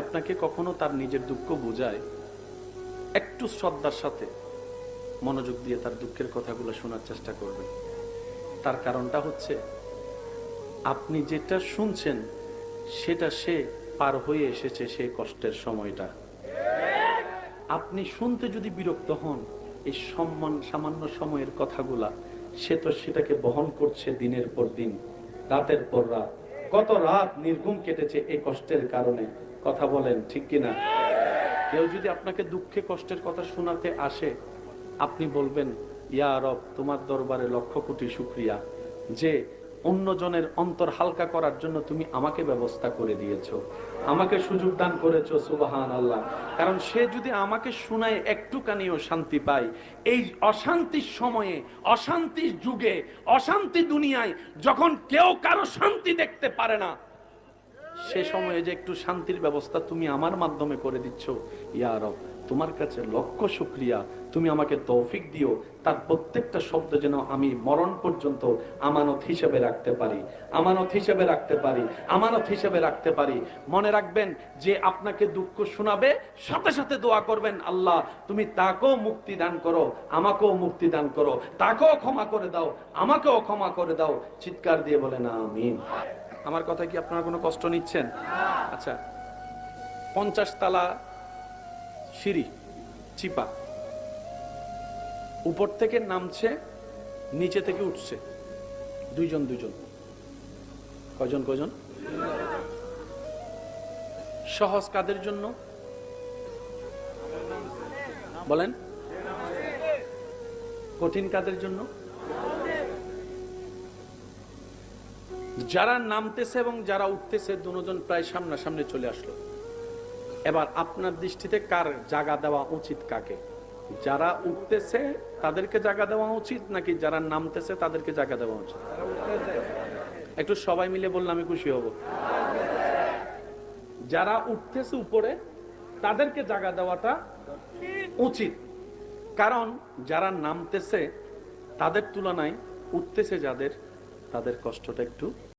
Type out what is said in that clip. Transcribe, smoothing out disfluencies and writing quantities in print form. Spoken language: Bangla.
আপনাকে কখনো তার নিজের দুঃখ বোঝায়, একটু শ্রদ্ধার সাথে মনোযোগ দিয়ে তার দুঃখের কথাগুলো শোনার চেষ্টা করবেন। তার কারণটা হচ্ছে আপনি যেটা শুনছেন সেটা সে পার হয়ে এসেছে, সে কষ্টের সময়টা। আপনি শুনতে যদি বিরক্ত হন, এই সামান্য সময়ের কথাগুলা, সে তো সেটাকে বহন করছে দিনের পর দিন, রাতের পর রাত। কত রাত নির্ঘুম কেটেছে এই কষ্টের কারণে। কথা বলেন ঠিক কিনা? কেউ যদি আপনাকে দুঃখে কষ্টের কথা শোনাতে আসে, আপনি বলবেন, ইয়া রব, তোমার দরবারে লক্ষ কোটি শুকরিয়া যে অন্যজনের অন্তর হালকা করার জন্য তুমি আমাকে ব্যবস্থা করে দিয়েছো, আমাকে সুযোগ দান করেছো। সুবহানাল্লাহ। কারণ সে যদি আমাকে শোনায় একটুখানিও শান্তি পায়, এই অশান্তির সময়ে, অশান্তির যুগে, অশান্তি দুনিয়ায় যখন কেউ কারো শান্তি দেখতে পারে না, সে সময়ে যে একটু শান্তির ব্যবস্থা তুমি আমার মাধ্যমে করে দিচ্ছ, ইয়া রব, তোমার কাছে লক্ষ শুকরিয়া। তুমি আমাকে তৌফিক দিও তার প্রত্যেকটা শব্দ যেন আমি মরণ পর্যন্ত আমানত হিসেবে রাখতে পারি, আমানত হিসেবে রাখতে পারি, আমানত হিসেবে রাখতে পারি। মনে রাখবেন, যে আপনাকে দুঃখ শোনাবে সাথে সাথে দোয়া করবেন, আল্লাহ তুমি তাকেও মুক্তি দান করো, আমাকেও মুক্তি দান করো, তাকেও ক্ষমা করে দাও, আমাকেও ক্ষমা করে দাও। চিৎকার দিয়ে বলেন আমিন। আমার কথা কি আপনারা কোনো কষ্ট নিচ্ছেন? আচ্ছা, 50 তলা সিঁড়ি চিপা, উপর থেকে নামছে, নিচে থেকে উঠছে দুইজন দুইজন। কয়জন কয়জন? সহজ কাদের জন্য বলেন? কঠিন কাদের জন্য? যারা নামতেছে এবং যারা উঠতেছে দুজন প্রায় সামনাসামনি চলে আসলো। এবার আপনার দৃষ্টিতে কার জায়গা দেওয়া উচিত? কাকে? যারা উঠতেছে তাদেরকে জায়গা দেওয়া উচিত, নাকি যারা নামতেছে তাদেরকে জায়গা দেওয়া উচিত? একটু সবাই মিলে বললে আমি খুশি হব। যারা উঠতেছে উপরে তাদেরকে জায়গা দেওয়াটা উচিত, কারণ যারা নামতেছে তাদের তুলনায় উঠতেছে যাদের, তাদের কষ্টটা একটু